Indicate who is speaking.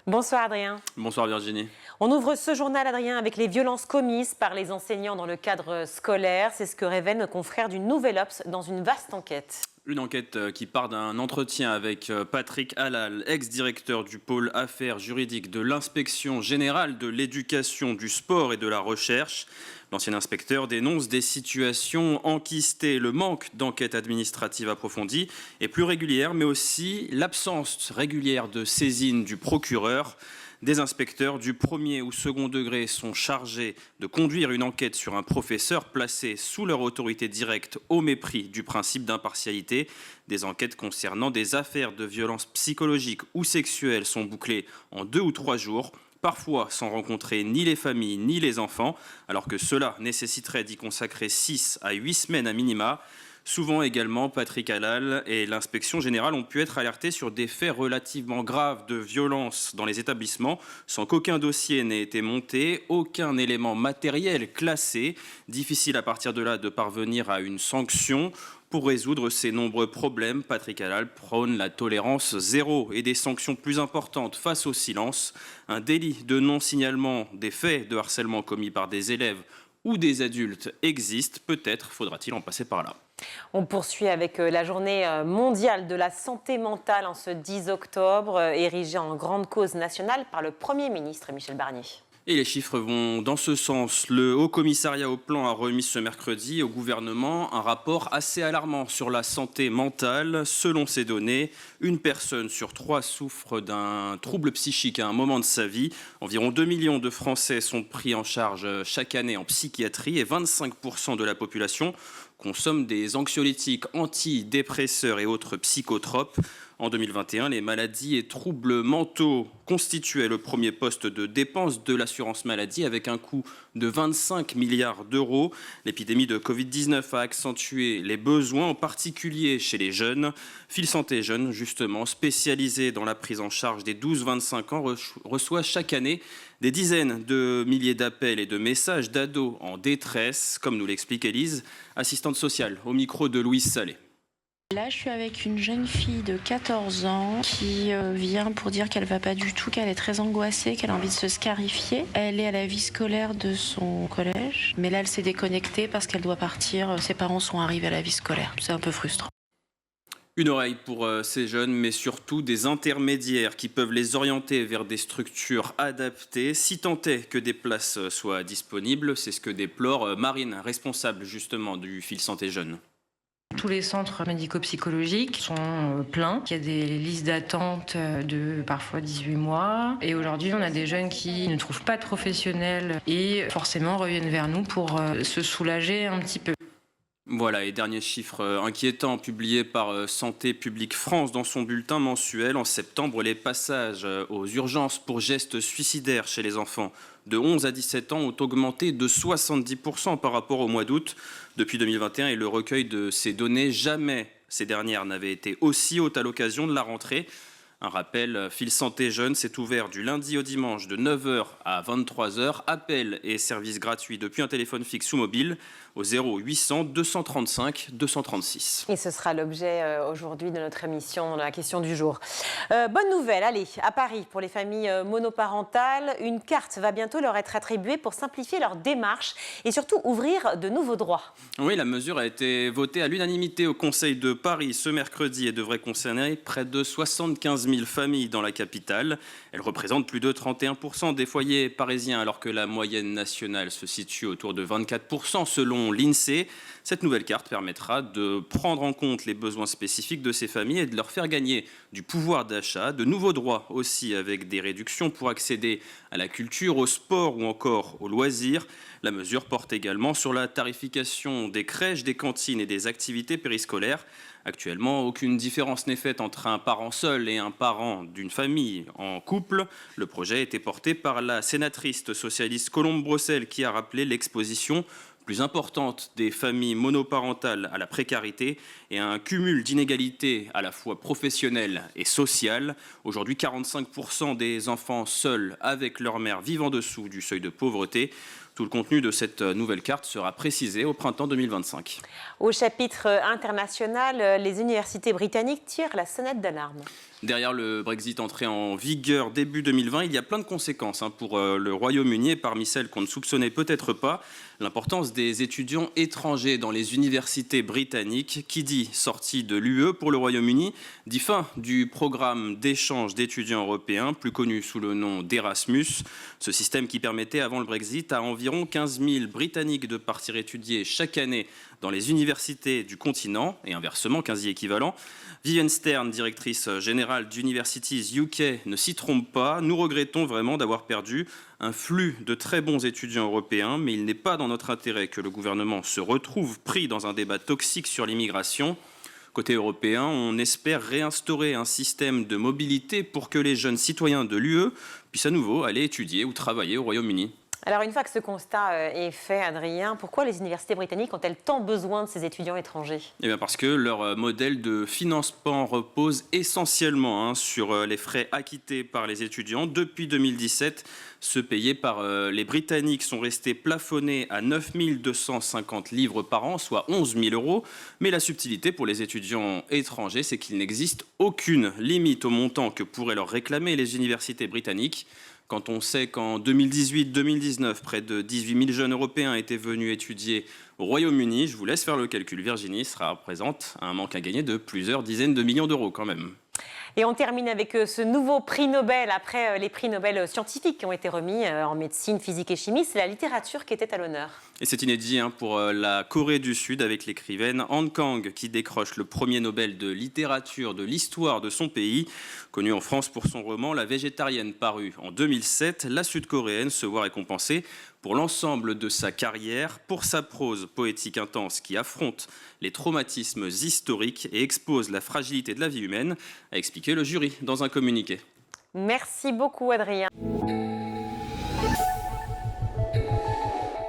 Speaker 1: Bonsoir Adrien.
Speaker 2: Bonsoir Virginie.
Speaker 1: On ouvre ce journal, Adrien, avec les violences commises par les enseignants dans le cadre scolaire. C'est ce que révèle nos confrères du Nouvel Obs dans une vaste enquête.
Speaker 2: Une enquête qui part d'un entretien avec Patrick Halal, ex-directeur du pôle affaires juridiques de l'inspection générale de l'éducation, du sport et de la recherche. L'ancien inspecteur dénonce des situations enquistées, le manque d'enquête administrative approfondie et plus régulière, mais aussi l'absence régulière de saisine du procureur. Des inspecteurs du premier ou second degré sont chargés de conduire une enquête sur un professeur placé sous leur autorité directe au mépris du principe d'impartialité. Des enquêtes concernant des affaires de violence psychologique ou sexuelle sont bouclées en 2 ou 3 jours, parfois sans rencontrer ni les familles ni les enfants, alors que cela nécessiterait d'y consacrer 6 à 8 semaines à minima. Souvent également, Patrick Halal et l'inspection générale ont pu être alertés sur des faits relativement graves de violence dans les établissements, sans qu'aucun dossier n'ait été monté, aucun élément matériel classé. Difficile à partir de là de parvenir à une sanction. Pour résoudre ces nombreux problèmes, Patrick Halal prône la tolérance zéro et des sanctions plus importantes face au silence. Un délit de non-signalement des faits de harcèlement commis par des élèves ou des adultes existe. Peut-être faudra-t-il en passer par là.
Speaker 1: On poursuit avec la journée mondiale de la santé mentale en ce 10 octobre, érigée en grande cause nationale par le Premier ministre Michel Barnier.
Speaker 2: Et les chiffres vont dans ce sens. Le Haut Commissariat au Plan a remis ce mercredi au gouvernement un rapport assez alarmant sur la santé mentale. Selon ces données, une personne sur 3 souffre d'un trouble psychique à un moment de sa vie. Environ 2 millions de Français sont pris en charge chaque année en psychiatrie et 25% de la population consomme des anxiolytiques, antidépresseurs et autres psychotropes. En 2021, les maladies et troubles mentaux constituaient le premier poste de dépenses de l'assurance maladie avec un coût de 25 milliards d'euros. L'épidémie de Covid-19 a accentué les besoins, en particulier chez les jeunes. Fil Santé Jeunes, justement, spécialisé dans la prise en charge des 12-25 ans, reçoit chaque année des dizaines de milliers d'appels et de messages d'ados en détresse, comme nous l'explique Élise, assistante sociale, au micro de Louise Salé.
Speaker 3: Là, je suis avec une jeune fille de 14 ans qui vient pour dire qu'elle va pas du tout, qu'elle est très angoissée, qu'elle a envie de se scarifier. Elle est à la vie scolaire de son collège, mais là, elle s'est déconnectée parce qu'elle doit partir. Ses parents sont arrivés à la vie scolaire. C'est un peu frustrant.
Speaker 2: Une oreille pour ces jeunes, mais surtout des intermédiaires qui peuvent les orienter vers des structures adaptées, si tant est que des places soient disponibles. C'est ce que déplore Marine, responsable justement du Fil Santé Jeunes.
Speaker 4: Tous les centres médico-psychologiques sont pleins. Il y a des listes d'attente de parfois 18 mois. Et aujourd'hui, on a des jeunes qui ne trouvent pas de professionnels et forcément reviennent vers nous pour se soulager un petit peu.
Speaker 2: Voilà, et dernier chiffre inquiétant publié par Santé publique France dans son bulletin mensuel. En septembre, les passages aux urgences pour gestes suicidaires chez les enfants de 11 à 17 ans ont augmenté de 70% par rapport au mois d'août depuis 2021. Et le recueil de ces données, jamais ces dernières n'avaient été aussi hautes à l'occasion de la rentrée. Un rappel, Fil Santé Jeunes s'est ouvert du lundi au dimanche de 9h à 23h. Appel et services gratuits depuis un téléphone fixe ou mobile au 0800 235 236.
Speaker 1: Et ce sera l'objet aujourd'hui de notre émission, de la question du jour. Bonne nouvelle, allez, à Paris, pour les familles monoparentales, une carte va bientôt leur être attribuée pour simplifier leur démarche et surtout ouvrir de nouveaux droits.
Speaker 2: Oui, la mesure a été votée à l'unanimité au Conseil de Paris ce mercredi et devrait concerner près de 75 000 familles dans la capitale. Elle représente plus de 31% des foyers parisiens, alors que la moyenne nationale se situe autour de 24% selon l'INSEE. Cette nouvelle carte permettra de prendre en compte les besoins spécifiques de ces familles et de leur faire gagner du pouvoir d'achat, de nouveaux droits aussi avec des réductions pour accéder à la culture, au sport ou encore aux loisirs. La mesure porte également sur la tarification des crèches, des cantines et des activités périscolaires. Actuellement, aucune différence n'est faite entre un parent seul et un parent d'une famille en couple. Le projet a été porté par la sénatrice socialiste Colombe Brossel qui a rappelé l'exposition plus importante des familles monoparentales à la précarité et à un cumul d'inégalités à la fois professionnelles et sociales. Aujourd'hui, 45% des enfants seuls avec leur mère vivent en dessous du seuil de pauvreté. Tout le contenu de cette nouvelle carte sera précisé au printemps 2025.
Speaker 1: Au chapitre international, les universités britanniques tirent la sonnette d'alarme.
Speaker 2: Derrière le Brexit entré en vigueur début 2020, il y a plein de conséquences pour le Royaume-Uni, et parmi celles qu'on ne soupçonnait peut-être pas, l'importance des étudiants étrangers dans les universités britanniques. Qui dit sortie de l'UE pour le Royaume-Uni, dit fin du programme d'échange d'étudiants européens, plus connu sous le nom d'Erasmus. Ce système qui permettait avant le Brexit à environ 15 000 Britanniques de partir étudier chaque année dans les universités du continent, et inversement, 15 équivalents. Vivienne Stern, directrice générale d'Universities UK, ne s'y trompe pas. Nous regrettons vraiment d'avoir perdu un flux de très bons étudiants européens, mais il n'est pas dans notre intérêt que le gouvernement se retrouve pris dans un débat toxique sur l'immigration. Côté européen, on espère réinstaurer un système de mobilité pour que les jeunes citoyens de l'UE puissent à nouveau aller étudier ou travailler au Royaume-Uni.
Speaker 1: Alors une fois que ce constat est fait, Adrien, pourquoi les universités britanniques ont-elles tant besoin de ces étudiants étrangers ?
Speaker 2: Eh bien parce que leur modèle de financement repose essentiellement sur les frais acquittés par les étudiants. Depuis 2017, ceux payés par les Britanniques sont restés plafonnés à 9 250 livres par an, soit 11 000 €. Mais la subtilité pour les étudiants étrangers, c'est qu'il n'existe aucune limite au montant que pourraient leur réclamer les universités britanniques. Quand on sait qu'en 2018-2019, près de 18 000 jeunes Européens étaient venus étudier au Royaume-Uni, je vous laisse faire le calcul, Virginie, ça représente un manque à gagner de plusieurs dizaines de millions d'euros quand même.
Speaker 1: Et on termine avec ce nouveau prix Nobel. Après les prix Nobel scientifiques qui ont été remis en médecine, physique et chimie, c'est la littérature qui était à l'honneur.
Speaker 2: Et c'est inédit pour la Corée du Sud avec l'écrivaine Han Kang qui décroche le premier Nobel de littérature de l'histoire de son pays. Connue en France pour son roman La végétarienne paru en 2007, la Sud-Coréenne se voit récompensée pour l'ensemble de sa carrière, pour sa prose poétique intense qui affronte les traumatismes historiques et expose la fragilité de la vie humaine, a expliqué le jury dans un communiqué.
Speaker 1: Merci beaucoup, Adrien.